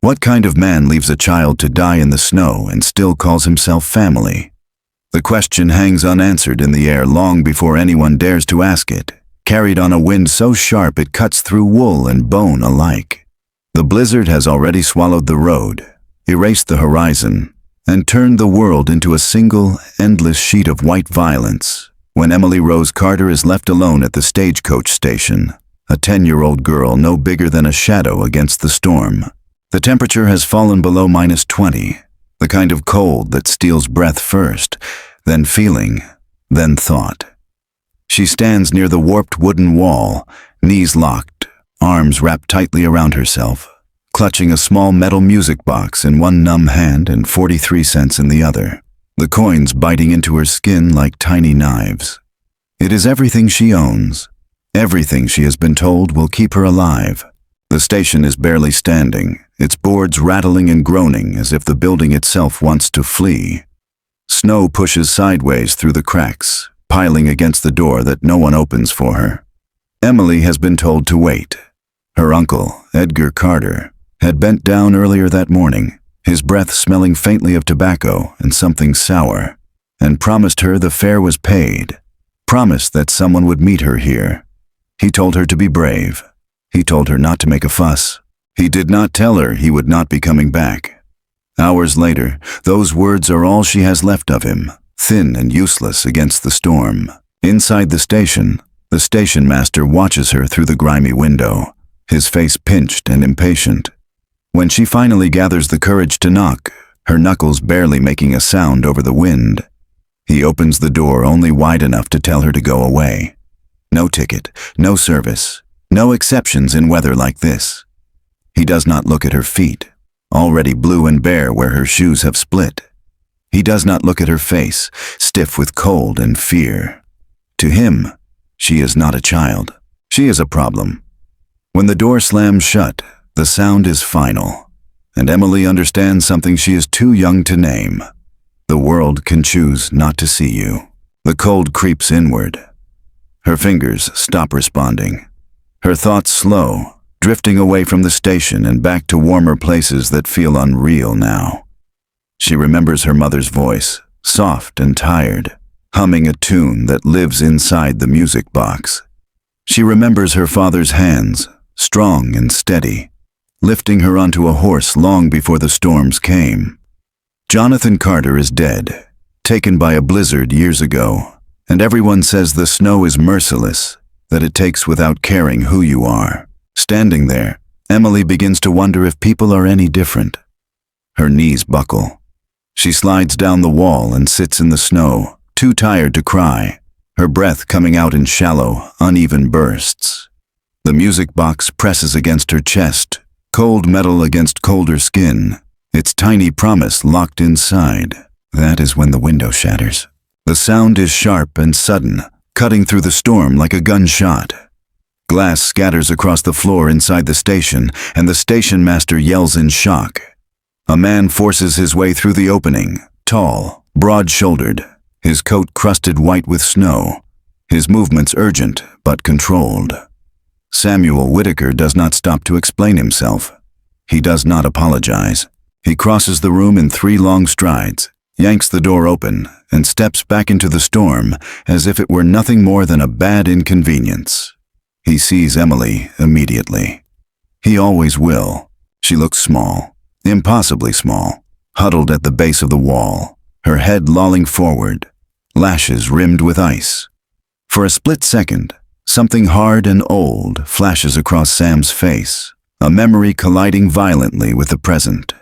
What kind of man leaves a child to die in the snow and still calls himself family? The question hangs unanswered in the air long before anyone dares to ask it, carried on a wind so sharp it cuts through wool and bone alike. The blizzard has already swallowed the road, erased the horizon, and turned the world into a single, endless sheet of white violence when Emily Rose Carter is left alone at the stagecoach station, a 10-year-old girl no bigger than a shadow against the storm. The temperature has fallen below -20, the kind of cold that steals breath first, then feeling, then thought. She stands near the warped wooden wall, knees locked, arms wrapped tightly around herself, clutching a small metal music box in one numb hand and 43 cents in the other, the coins biting into her skin like tiny knives. It is everything she owns, everything she has been told will keep her alive. The station is barely standing, its boards rattling and groaning as if the building itself wants to flee. Snow pushes sideways through the cracks, piling against the door that no one opens for her. Emily has been told to wait. Her uncle, Edgar Carter, had bent down earlier that morning, his breath smelling faintly of tobacco and something sour, and promised her the fare was paid, promised that someone would meet her here. He told her to be brave. He told her not to make a fuss. He did not tell her he would not be coming back. Hours later, those words are all she has left of him, thin and useless against the storm. Inside the station master watches her through the grimy window, his face pinched and impatient. When she finally gathers the courage to knock, her knuckles barely making a sound over the wind, he opens the door only wide enough to tell her to go away. No ticket, no service, no exceptions in weather like this. He does not look at her feet, already blue and bare where her shoes have split. He does not look at her face, stiff with cold and fear. To him, she is not a child. She is a problem. When the door slams shut, the sound is final, and Emily understands something she is too young to name. The world can choose not to see you. The cold creeps inward. Her fingers stop responding. Her thoughts slow, drifting away from the station and back to warmer places that feel unreal now. She remembers her mother's voice, soft and tired, humming a tune that lives inside the music box. She remembers her father's hands, strong and steady, lifting her onto a horse long before the storms came. Jonathan Carter is dead, taken by a blizzard years ago, and everyone says the snow is merciless, that it takes without caring who you are. Standing there, Emily begins to wonder if people are any different. Her knees buckle. She slides down the wall and sits in the snow, too tired to cry, her breath coming out in shallow, uneven bursts. The music box presses against her chest, cold metal against colder skin, its tiny promise locked inside. That is when the window shatters. The sound is sharp and sudden, cutting through the storm like a gunshot. Glass scatters across the floor inside the station, and the station master yells in shock. A man forces his way through the opening, tall, broad-shouldered, his coat crusted white with snow, his movements urgent but controlled. Samuel Whitaker does not stop to explain himself. He does not apologize. He crosses the room in 3 long strides, yanks the door open, and steps back into the storm as if it were nothing more than a bad inconvenience. He sees Emily immediately. He always will. She looks small, impossibly small, huddled at the base of the wall, her head lolling forward, lashes rimmed with ice. For a split second, something hard and old flashes across Sam's face, a memory colliding violently with the present.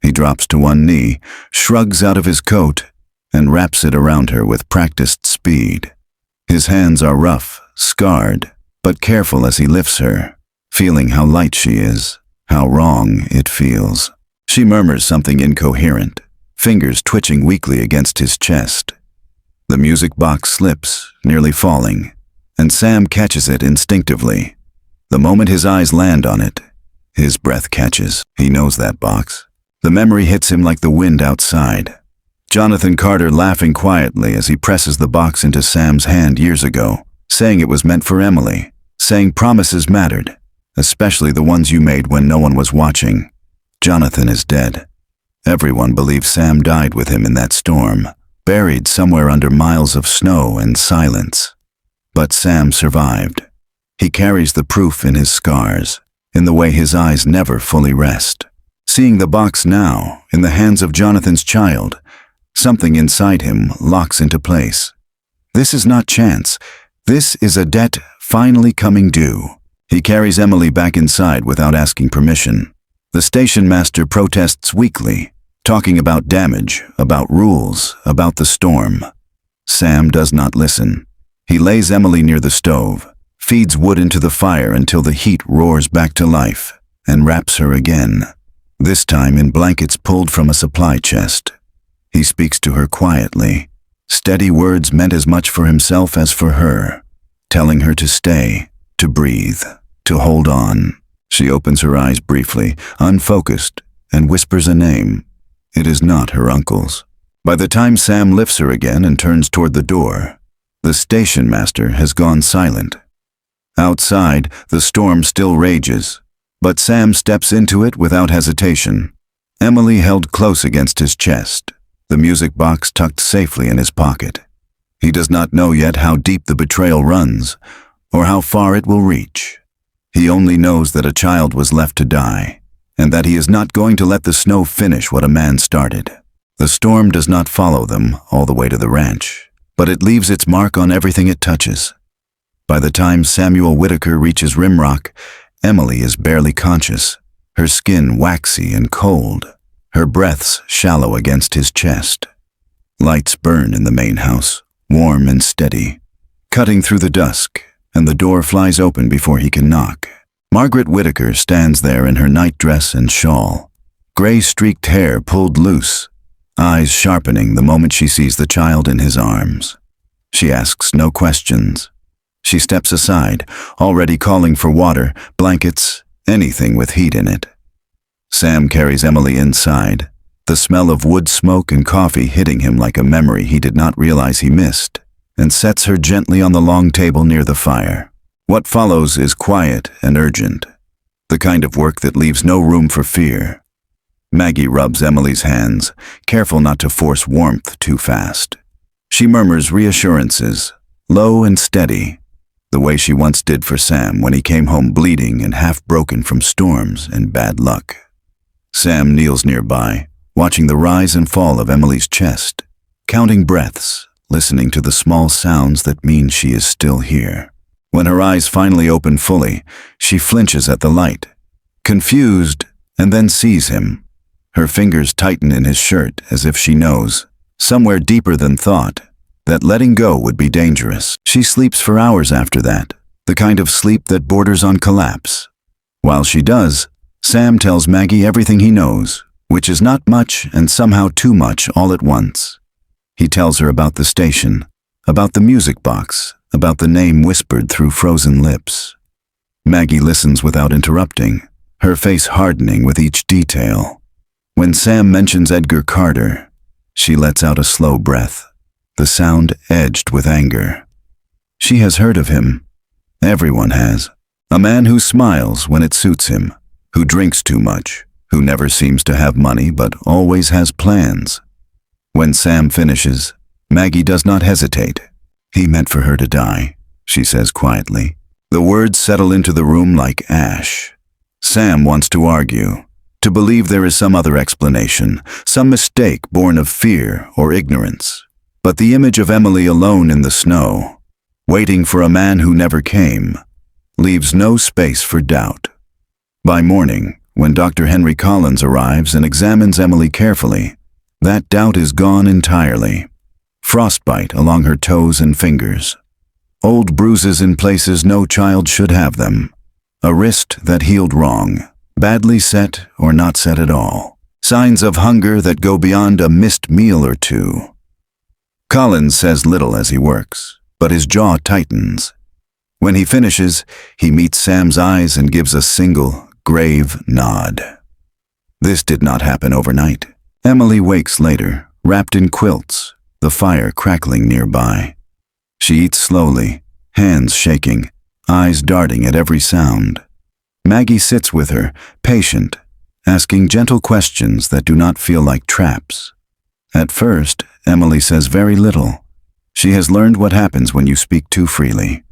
He drops to one knee, shrugs out of his coat, and wraps it around her with practiced speed. His hands are rough, scarred, but careful as he lifts her, feeling how light she is, how wrong it feels. She murmurs something incoherent, fingers twitching weakly against his chest. The music box slips, nearly falling, and Sam catches it instinctively. The moment his eyes land on it, his breath catches. He knows that box. The memory hits him like the wind outside. Jonathan Carter laughing quietly as he presses the box into Sam's hand years ago, saying it was meant for Emily, saying promises mattered, especially the ones you made when no one was watching. Jonathan is dead. Everyone believes Sam died with him in that storm, buried somewhere under miles of snow and silence. But Sam survived. He carries the proof in his scars, in the way his eyes never fully rest. Seeing the box now, in the hands of Jonathan's child, something inside him locks into place. This is not chance. This is a debt finally coming due. He carries Emily back inside without asking permission. The station master protests weakly, talking about damage, about rules, about the storm. Sam does not listen. He lays Emily near the stove, feeds wood into the fire until the heat roars back to life, and wraps her again, this time in blankets pulled from a supply chest. He speaks to her quietly, steady words meant as much for himself as for her, telling her to stay, to breathe, to hold on. She opens her eyes briefly, unfocused, and whispers a name. It is not her uncle's. By the time Sam lifts her again and turns toward the door, the station master has gone silent. Outside, the storm still rages, but Sam steps into it without hesitation. Emily held close against his chest, the music box tucked safely in his pocket. He does not know yet how deep the betrayal runs, or how far it will reach. He only knows that a child was left to die, and that he is not going to let the snow finish what a man started. The storm does not follow them all the way to the ranch, but it leaves its mark on everything it touches. By the time Samuel Whitaker reaches Rimrock, Emily is barely conscious, her skin waxy and cold, her breaths shallow against his chest. Lights burn in the main house, warm and steady, cutting through the dusk, and the door flies open before he can knock. Margaret Whitaker stands there in her nightdress and shawl, gray-streaked hair pulled loose, eyes sharpening the moment she sees the child in his arms. She asks no questions. She steps aside, already calling for water, blankets, anything with heat in it. Sam carries Emily inside, the smell of wood smoke and coffee hitting him like a memory he did not realize he missed, and sets her gently on the long table near the fire. What follows is quiet and urgent, the kind of work that leaves no room for fear. Maggie rubs Emily's hands, careful not to force warmth too fast. She murmurs reassurances, low and steady, the way she once did for Sam when he came home bleeding and half-broken from storms and bad luck. Sam kneels nearby, watching the rise and fall of Emily's chest, counting breaths, listening to the small sounds that mean she is still here. When her eyes finally open fully, she flinches at the light, confused, and then sees him. Her fingers tighten in his shirt as if she knows, somewhere deeper than thought, that letting go would be dangerous. She sleeps for hours after that, the kind of sleep that borders on collapse. While she does, Sam tells Maggie everything he knows, which is not much and somehow too much all at once. He tells her about the station, about the music box, about the name whispered through frozen lips. Maggie listens without interrupting, her face hardening with each detail. When Sam mentions Edgar Carter, she lets out a slow breath, the sound edged with anger. She has heard of him. Everyone has. A man who smiles when it suits him, who drinks too much, who never seems to have money but always has plans. When Sam finishes, Maggie does not hesitate. He meant for her to die, she says quietly. The words settle into the room like ash. Sam wants to argue, to believe there is some other explanation, some mistake born of fear or ignorance. But the image of Emily alone in the snow, waiting for a man who never came, leaves no space for doubt. By morning, when Dr. Henry Collins arrives and examines Emily carefully, that doubt is gone entirely. Frostbite along her toes and fingers. Old bruises in places no child should have them. A wrist that healed wrong, badly set or not set at all. Signs of hunger that go beyond a missed meal or two. Collins says little as he works, but his jaw tightens. When he finishes, he meets Sam's eyes and gives a single, grave nod. This did not happen overnight. Emily wakes later, wrapped in quilts, the fire crackling nearby. She eats slowly, hands shaking, eyes darting at every sound. Maggie sits with her, patient, asking gentle questions that do not feel like traps. At first, Emily says very little. She has learned what happens when you speak too freely.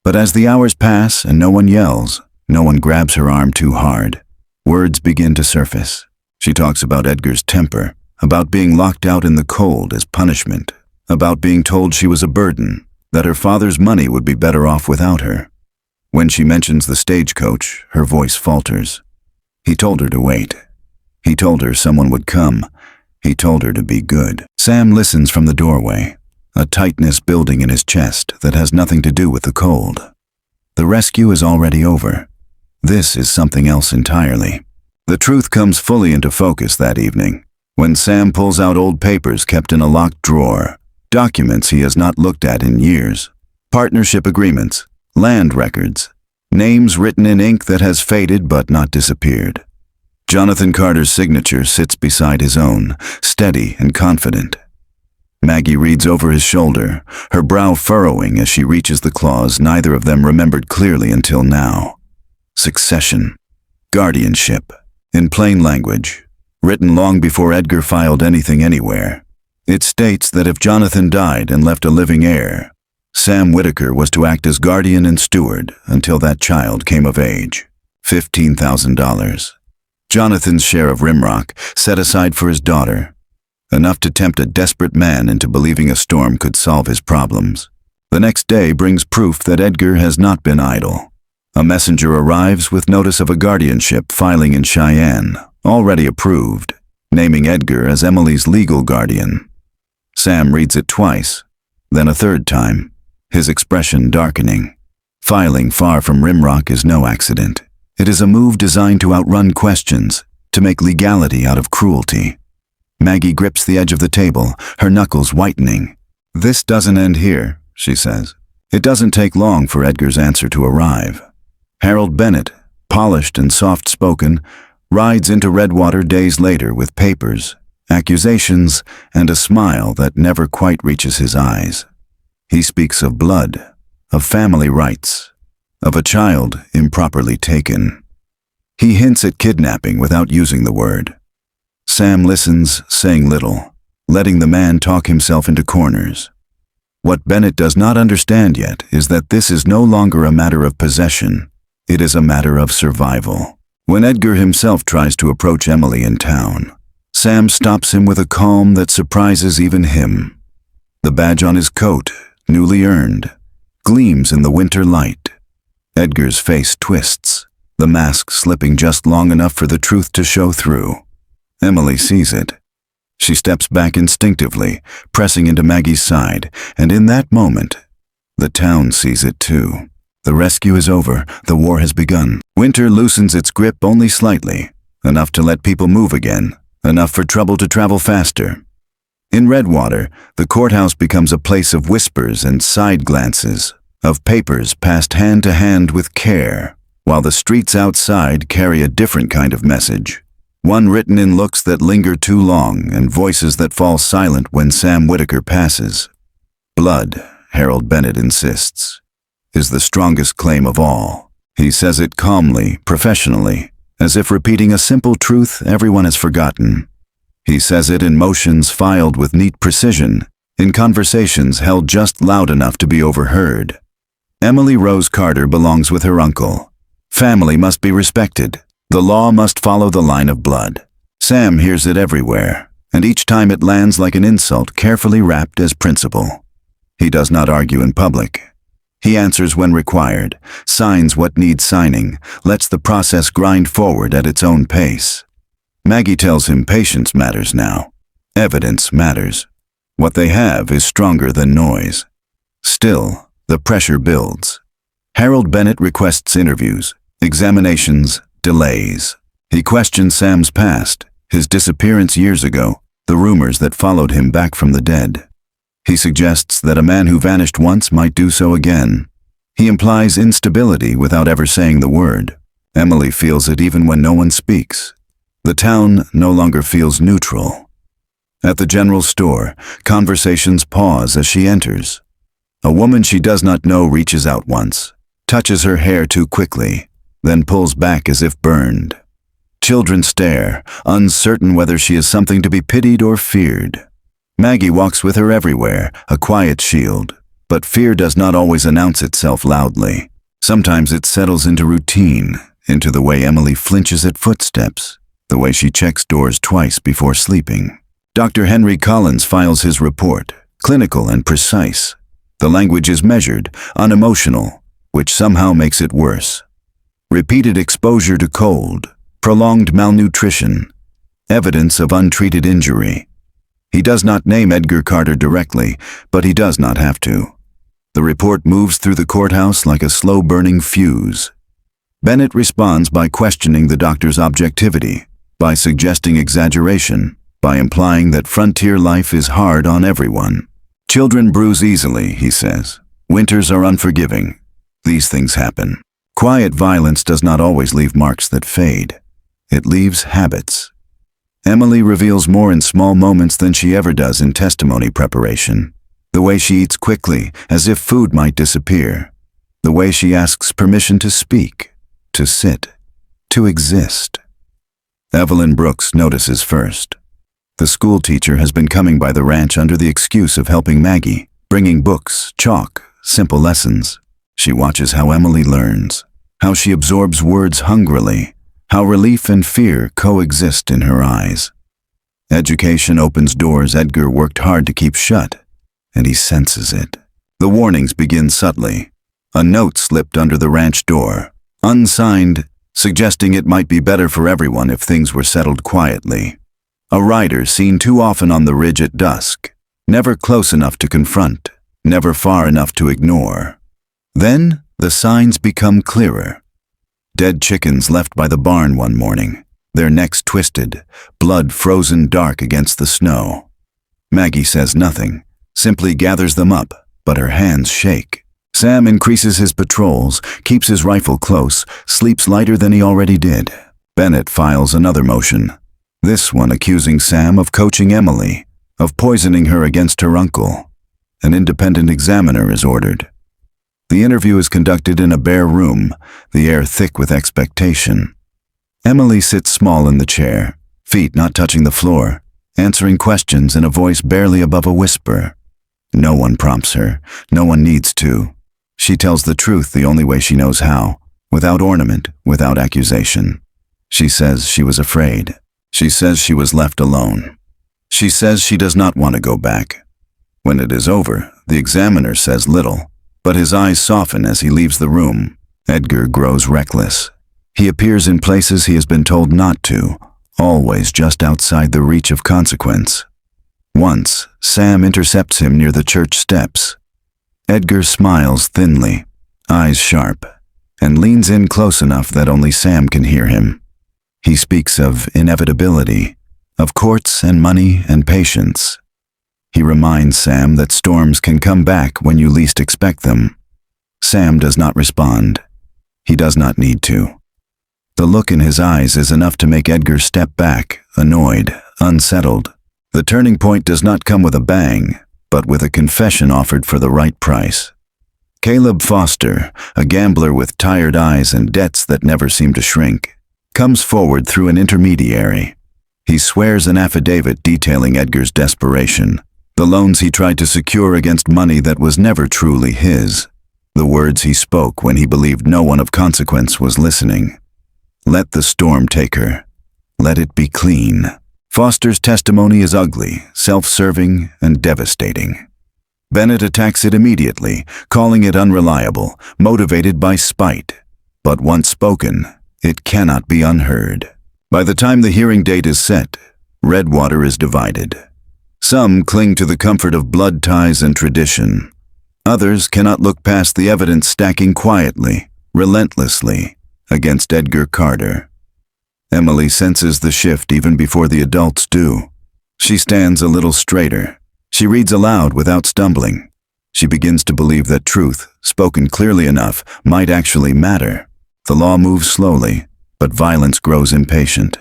But as the hours pass and no one yells, no one grabs her arm too hard, words begin to surface. She talks about Edgar's temper, about being locked out in the cold as punishment, about being told she was a burden, that her father's money would be better off without her. When she mentions the stagecoach, her voice falters. He told her to wait. He told her someone would come. He told her to be good. Sam listens from the doorway, a tightness building in his chest that has nothing to do with the cold. The rescue is already over. This is something else entirely. The truth comes fully into focus that evening, when Sam pulls out old papers kept in a locked drawer, documents he has not looked at in years, partnership agreements, land records, names written in ink that has faded but not disappeared. Jonathan Carter's signature sits beside his own, steady and confident. Maggie reads over his shoulder, her brow furrowing as she reaches the clause neither of them remembered clearly until now. Succession. Guardianship. In plain language, written long before Edgar filed anything anywhere. It states that if Jonathan died and left a living heir, Sam Whitaker was to act as guardian and steward until that child came of age. $15,000. Jonathan's share of Rimrock, set aside for his daughter. Enough to tempt a desperate man into believing a storm could solve his problems. The next day brings proof that Edgar has not been idle. A messenger arrives with notice of a guardianship filing in Cheyenne, already approved, naming Edgar as Emily's legal guardian. Sam reads it twice, then a third time, his expression darkening. Filing far from Rimrock is no accident. It is a move designed to outrun questions, to make legality out of cruelty. Maggie grips the edge of the table, her knuckles whitening. "This doesn't end here," she says. It doesn't take long for Edgar's answer to arrive. Harold Bennett, polished and soft-spoken, rides into Redwater days later with papers, accusations, and a smile that never quite reaches his eyes. He speaks of blood, of family rights, of a child improperly taken. He hints at kidnapping without using the word. Sam listens, saying little, letting the man talk himself into corners. What Bennett does not understand yet is that this is no longer a matter of possession. It is a matter of survival. When Edgar himself tries to approach Emily in town, Sam stops him with a calm that surprises even him. The badge on his coat, newly earned, gleams in the winter light. Edgar's face twists, the mask slipping just long enough for the truth to show through. Emily sees it. She steps back instinctively, pressing into Maggie's side, and in that moment, the town sees it too. The rescue is over, the war has begun. Winter loosens its grip only slightly, enough to let people move again, enough for trouble to travel faster. In Redwater, the courthouse becomes a place of whispers and side glances, of papers passed hand to hand with care, while the streets outside carry a different kind of message. One written in looks that linger too long and voices that fall silent when Sam Whitaker passes. Blood, Harold Bennett insists, is the strongest claim of all. He says it calmly, professionally, as if repeating a simple truth everyone has forgotten. He says it in motions filed with neat precision, in conversations held just loud enough to be overheard. Emily Rose Carter belongs with her uncle. Family must be respected. The law must follow the line of blood. Sam hears it everywhere, and each time it lands like an insult carefully wrapped as principle. He does not argue in public. He answers when required, signs what needs signing, lets the process grind forward at its own pace. Maggie tells him patience matters now. Evidence matters. What they have is stronger than noise. Still, the pressure builds. Harold Bennett requests interviews, examinations, delays. He questions Sam's past, his disappearance years ago, the rumors that followed him back from the dead. He suggests that a man who vanished once might do so again. He implies instability without ever saying the word. Emily feels it even when no one speaks. The town no longer feels neutral. At the general store, conversations pause as she enters. A woman she does not know reaches out once, touches her hair too quickly, then pulls back as if burned. Children stare, uncertain whether she is something to be pitied or feared. Maggie walks with her everywhere, a quiet shield, but fear does not always announce itself loudly. Sometimes it settles into routine, into the way Emily flinches at footsteps, the way she checks doors twice before sleeping. Dr. Henry Collins files his report, clinical and precise. The language is measured, unemotional, which somehow makes it worse. Repeated exposure to cold, prolonged malnutrition, evidence of untreated injury. He does not name Edgar Carter directly, but he does not have to. The report moves through the courthouse like a slow-burning fuse. Bennett responds by questioning the doctor's objectivity, by suggesting exaggeration, by implying that frontier life is hard on everyone. Children bruise easily, he says. Winters are unforgiving. These things happen. Quiet violence does not always leave marks that fade. It leaves habits. Emily reveals more in small moments than she ever does in testimony preparation. The way she eats quickly, as if food might disappear. The way she asks permission to speak, to sit, to exist. Evelyn Brooks notices first. The school teacher has been coming by the ranch under the excuse of helping Maggie, bringing books, chalk, simple lessons. She watches how Emily learns, how she absorbs words hungrily, how relief and fear coexist in her eyes. Education opens doors Edgar worked hard to keep shut, and he senses it. The warnings begin subtly. A note slipped under the ranch door, unsigned, suggesting it might be better for everyone if things were settled quietly. A rider seen too often on the ridge at dusk, never close enough to confront, never far enough to ignore. Then the signs become clearer. Dead chickens left by the barn one morning, their necks twisted, blood frozen dark against the snow. Maggie says nothing, simply gathers them up, but her hands shake. Sam increases his patrols, keeps his rifle close, sleeps lighter than he already did. Bennett files another motion, this one accusing Sam of coaching Emily, of poisoning her against her uncle. An independent examiner is ordered. The interview is conducted in a bare room, the air thick with expectation. Emily sits small in the chair, feet not touching the floor, answering questions in a voice barely above a whisper. No one prompts her, no one needs to. She tells the truth the only way she knows how, without ornament, without accusation. She says she was afraid. She says she was left alone. She says she does not want to go back. When it is over, the examiner says little, but his eyes soften as he leaves the room. Edgar grows reckless. He appears in places he has been told not to, always just outside the reach of consequence. Once, Sam intercepts him near the church steps. Edgar smiles thinly, eyes sharp, and leans in close enough that only Sam can hear him. He speaks of inevitability, of courts and money and patience. He reminds Sam that storms can come back when you least expect them. Sam does not respond. He does not need to. The look in his eyes is enough to make Edgar step back, annoyed, unsettled. The turning point does not come with a bang, but with a confession offered for the right price. Caleb Foster, a gambler with tired eyes and debts that never seem to shrink, comes forward through an intermediary. He swears an affidavit detailing Edgar's desperation, the loans he tried to secure against money that was never truly his, the words he spoke when he believed no one of consequence was listening. Let the storm take her. Let it be clean. Foster's testimony is ugly, self-serving, and devastating. Bennett attacks it immediately, calling it unreliable, motivated by spite. But once spoken, it cannot be unheard. By the time the hearing date is set, Redwater is divided. Some cling to the comfort of blood ties and tradition. Others cannot look past the evidence stacking quietly, relentlessly, against Edgar Carter. Emily senses the shift even before the adults do. She stands a little straighter. She reads aloud without stumbling. She begins to believe that truth, spoken clearly enough, might actually matter. The law moves slowly, but violence grows impatient.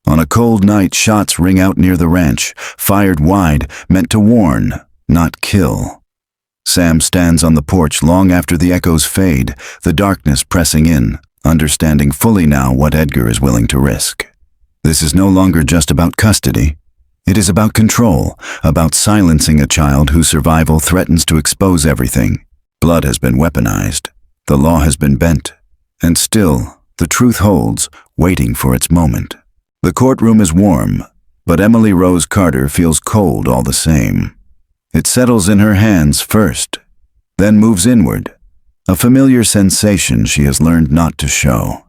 On a cold night, shots ring out near the ranch, fired wide, meant to warn, not kill. Sam stands on the porch long after the echoes fade, the darkness pressing in, understanding fully now what Edgar is willing to risk. This is no longer just about custody. It is about control, about silencing a child whose survival threatens to expose everything. Blood has been weaponized. The law has been bent. And still, the truth holds, waiting for its moment. The courtroom is warm, but Emily Rose Carter feels cold all the same. It settles in her hands first, then moves inward, a familiar sensation she has learned not to show.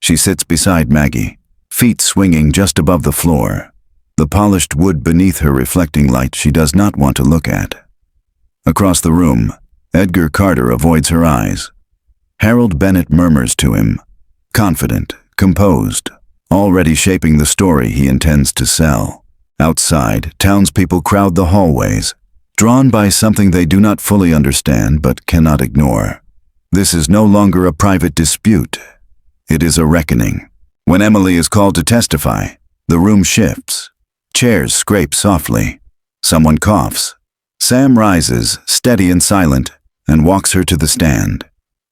She sits beside Maggie, feet swinging just above the floor, the polished wood beneath her reflecting light she does not want to look at. Across the room, Edgar Carter avoids her eyes. Harold Bennett murmurs to him, confident, composed, already shaping the story he intends to sell. Outside, townspeople crowd the hallways, drawn by something they do not fully understand but cannot ignore. This is no longer a private dispute. It is a reckoning. When Emily is called to testify, the room shifts. Chairs scrape softly. Someone coughs. Sam rises, steady and silent, and walks her to the stand.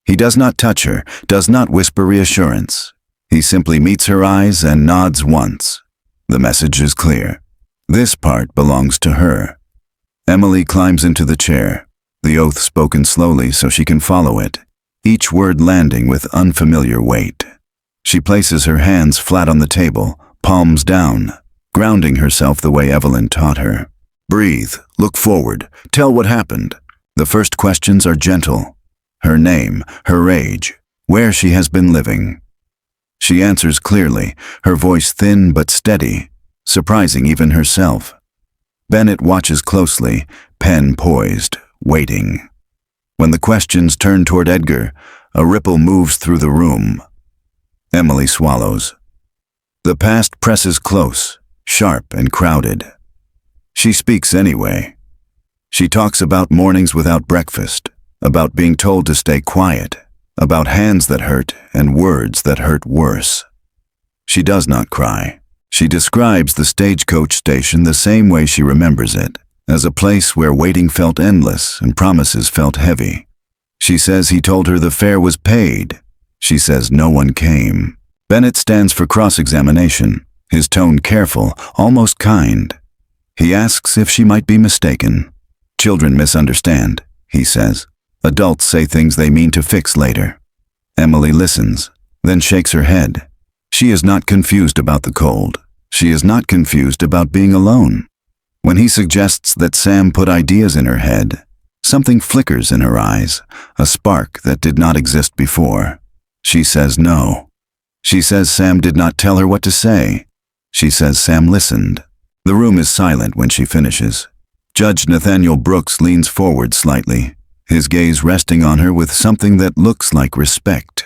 He does not touch her, does not whisper reassurance. He simply meets her eyes and nods once. The message is clear. This part belongs to her. Emily climbs into the chair, the oath spoken slowly so she can follow it, each word landing with unfamiliar weight. She places her hands flat on the table, palms down, grounding herself the way Evelyn taught her. Breathe, look forward, tell what happened. The first questions are gentle. Her name, her age, where she has been living. She answers clearly, her voice thin but steady, surprising even herself. Bennett watches closely, pen poised, waiting. When the questions turn toward Edgar, a ripple moves through the room. Emily swallows. The past presses close, sharp and crowded. She speaks anyway. She talks about mornings without breakfast, about being told to stay quiet, about hands that hurt and words that hurt worse. She does not cry. She describes the stagecoach station the same way she remembers it, as a place where waiting felt endless and promises felt heavy. She says he told her the fare was paid. She says no one came. Bennett stands for cross-examination, his tone careful, almost kind. He asks if she might be mistaken. Children misunderstand, he says. Adults say things they mean to fix later. Emily listens, then shakes her head. She is not confused about the cold. She is not confused about being alone. When he suggests that Sam put ideas in her head, something flickers in her eyes, a spark that did not exist before. She says no. She says Sam did not tell her what to say. She says Sam listened. The room is silent when she finishes. Judge Nathaniel Brooks leans forward slightly, his gaze resting on her with something that looks like respect.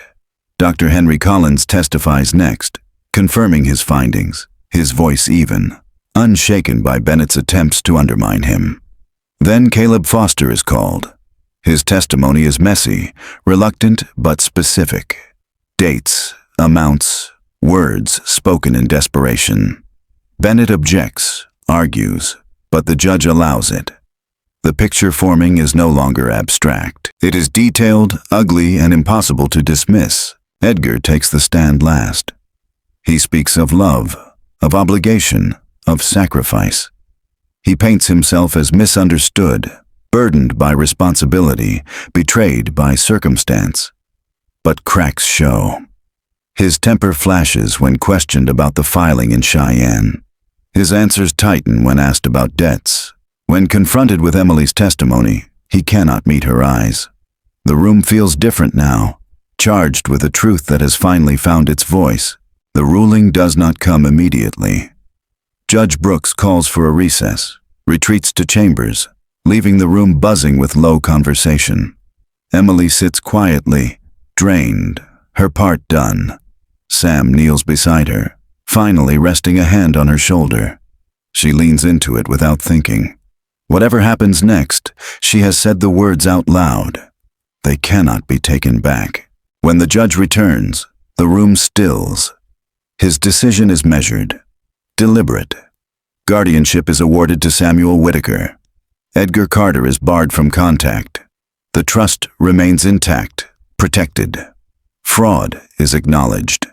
Dr. Henry Collins testifies next, confirming his findings, his voice even, unshaken by Bennett's attempts to undermine him. Then Caleb Foster is called. His testimony is messy, reluctant but specific. Dates, amounts, words spoken in desperation. Bennett objects, argues, but the judge allows it. The picture forming is no longer abstract. It is detailed, ugly, and impossible to dismiss. Edgar takes the stand last. He speaks of love, of obligation, of sacrifice. He paints himself as misunderstood, burdened by responsibility, betrayed by circumstance. But cracks show. His temper flashes when questioned about the filing in Cheyenne. His answers tighten when asked about debts. When confronted with Emily's testimony, he cannot meet her eyes. The room feels different now, charged with a truth that has finally found its voice. The ruling does not come immediately. Judge Brooks calls for a recess, retreats to chambers, leaving the room buzzing with low conversation. Emily sits quietly, drained, her part done. Sam kneels beside her, finally resting a hand on her shoulder. She leans into it without thinking. Whatever happens next, she has said the words out loud. They cannot be taken back. When the judge returns, the room stills. His decision is measured, deliberate. Guardianship is awarded to Samuel Whitaker. Edgar Carter is barred from contact. The trust remains intact, protected, Fraud is acknowledged.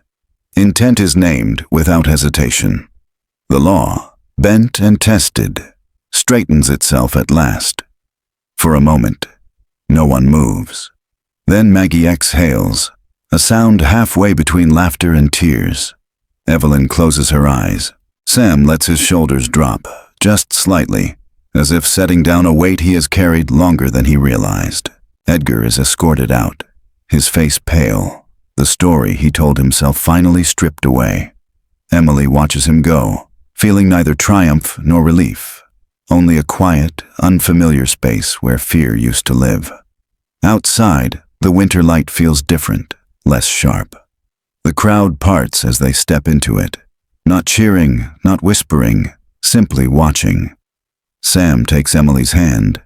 Intent is named without hesitation. The law, bent and tested, straightens itself at last. For a moment, no one moves. Then Maggie exhales, a sound halfway between laughter and tears. Evelyn closes her eyes. Sam lets his shoulders drop, just slightly, as if setting down a weight he has carried longer than he realized. Edgar is escorted out, his face pale, the story he told himself finally stripped away. Emily watches him go, feeling neither triumph nor relief, only a quiet, unfamiliar space where fear used to live. Outside, the winter light feels different, less sharp. The crowd parts as they step into it, not cheering, not whispering, simply watching. Sam takes Emily's hand.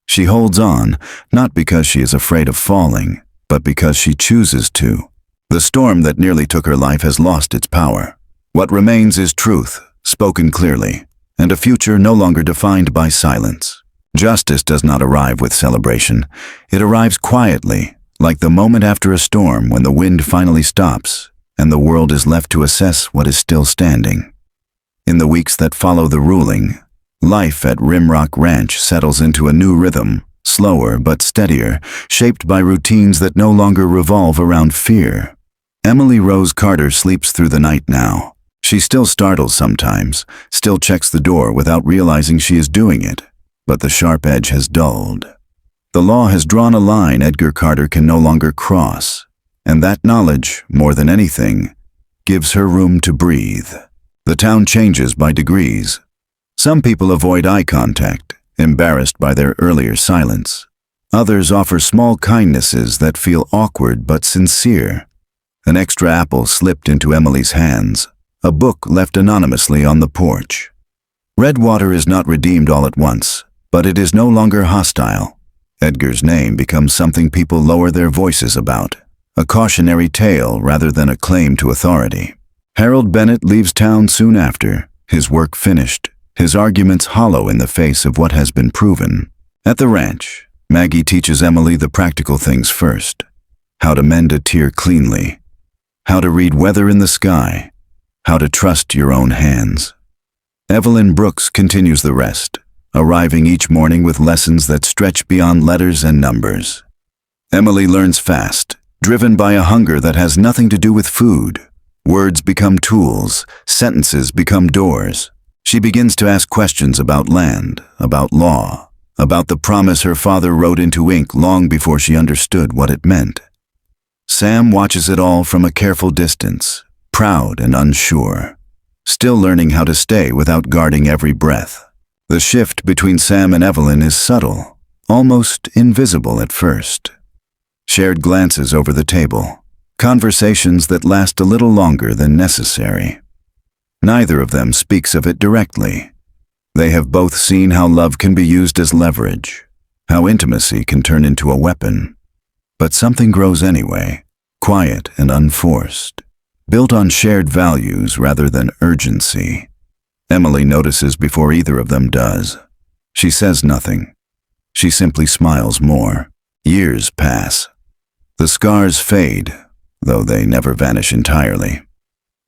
She holds on, not because she is afraid of falling, but because she chooses to. The storm that nearly took her life has lost its power. What remains is truth, spoken clearly, and a future no longer defined by silence. Justice does not arrive with celebration. It arrives quietly, like the moment after a storm when the wind finally stops and the world is left to assess what is still standing. In the weeks that follow the ruling, life at Rimrock Ranch settles into a new rhythm, slower but steadier, shaped by routines that no longer revolve around fear. Emily Rose Carter sleeps through the night now. She still startles sometimes, still checks the door without realizing she is doing it, but the sharp edge has dulled. The law has drawn a line Edgar Carter can no longer cross, and that knowledge, more than anything, gives her room to breathe. The town changes by degrees. Some people avoid eye contact, embarrassed by their earlier silence. Others offer small kindnesses that feel awkward but sincere. An extra apple slipped into Emily's hands, a book left anonymously on the porch. Redwater is not redeemed all at once, but it is no longer hostile. Edgar's name becomes something people lower their voices about, a cautionary tale rather than a claim to authority. Harold Bennett leaves town soon after, his work finished, his arguments hollow in the face of what has been proven. At the ranch, Maggie teaches Emily the practical things first: how to mend a tear cleanly, how to read weather in the sky, how to trust your own hands. Evelyn Brooks continues the rest, arriving each morning with lessons that stretch beyond letters and numbers. Emily learns fast, driven by a hunger that has nothing to do with food. Words become tools, sentences become doors. She begins to ask questions about land, about law, about the promise her father wrote into ink long before she understood what it meant. Sam watches it all from a careful distance, proud and unsure, still learning how to stay without guarding every breath. The shift between Sam and Evelyn is subtle, almost invisible at first. Shared glances over the table, conversations that last a little longer than necessary. Neither of them speaks of it directly. They have both seen how love can be used as leverage, how intimacy can turn into a weapon. But something grows anyway, quiet and unforced, built on shared values rather than urgency. Emily notices before either of them does. She says nothing. She simply smiles more. Years pass. The scars fade, though they never vanish entirely.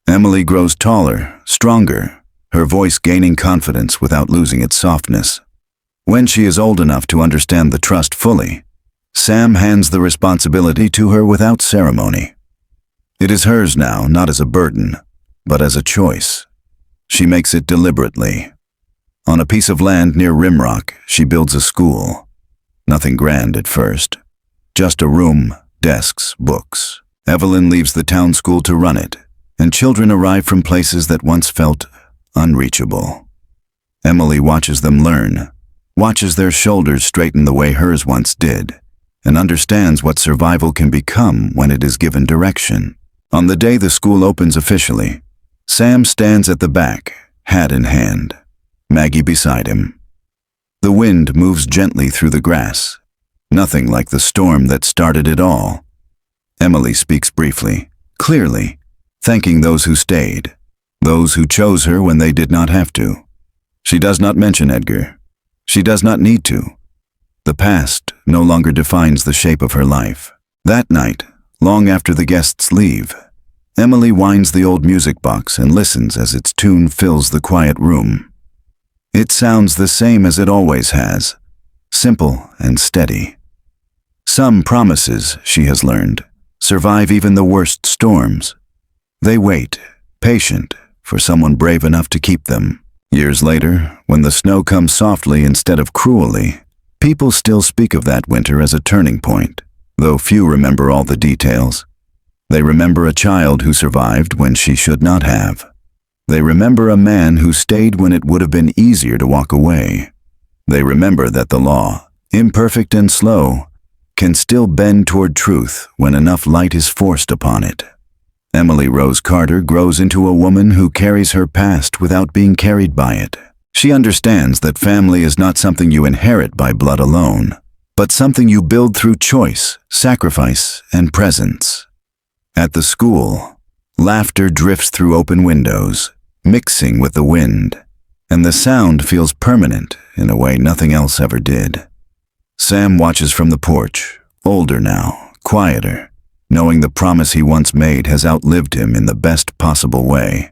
Emily grows taller, stronger, her voice gaining confidence without losing its softness. When she is old enough to understand the trust fully, Sam hands the responsibility to her without ceremony. It is hers now, not as a burden, but as a choice. She makes it deliberately. On a piece of land near Rimrock, she builds a school. Nothing grand at first. Just a room, desks, books. Evelyn leaves the town school to run it, and children arrive from places that once felt unreachable. Emily watches them learn, watches their shoulders straighten the way hers once did, and understands what survival can become when it is given direction. On the day the school opens officially, Sam stands at the back, hat in hand, Maggie beside him. The wind moves gently through the grass, nothing like the storm that started it all. Emily speaks briefly, clearly, thanking those who stayed, those who chose her when they did not have to. She does not mention Edgar. She does not need to. The past no longer defines the shape of her life. That night, Long after the guests leave, Emily winds the old music box and listens as its tune fills the quiet room. It sounds the same as it always has, simple and steady. Some promises, she has learned, survive even the worst storms. They wait, patient, for someone brave enough to keep them. Years later, when the snow comes softly instead of cruelly, people still speak of that winter as a turning point, though few remember all the details. They remember a child who survived when she should not have. They remember a man who stayed when it would have been easier to walk away. They remember that the law, imperfect and slow, can still bend toward truth when enough light is forced upon it. Emily Rose Carter grows into a woman who carries her past without being carried by it. She understands that family is not something you inherit by blood alone, but something you build through choice, sacrifice, and presence. At the school, laughter drifts through open windows, mixing with the wind, and the sound feels permanent in a way nothing else ever did. Sam watches from the porch, older now, quieter, knowing the promise he once made has outlived him in the best possible way.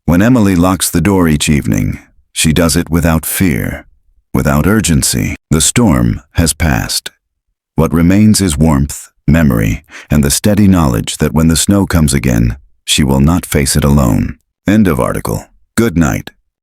When Emily locks the door each evening, she does it without fear, without urgency. The storm has passed. What remains is warmth, memory, and the steady knowledge that when the snow comes again, she will not face it alone. End of article. Good night.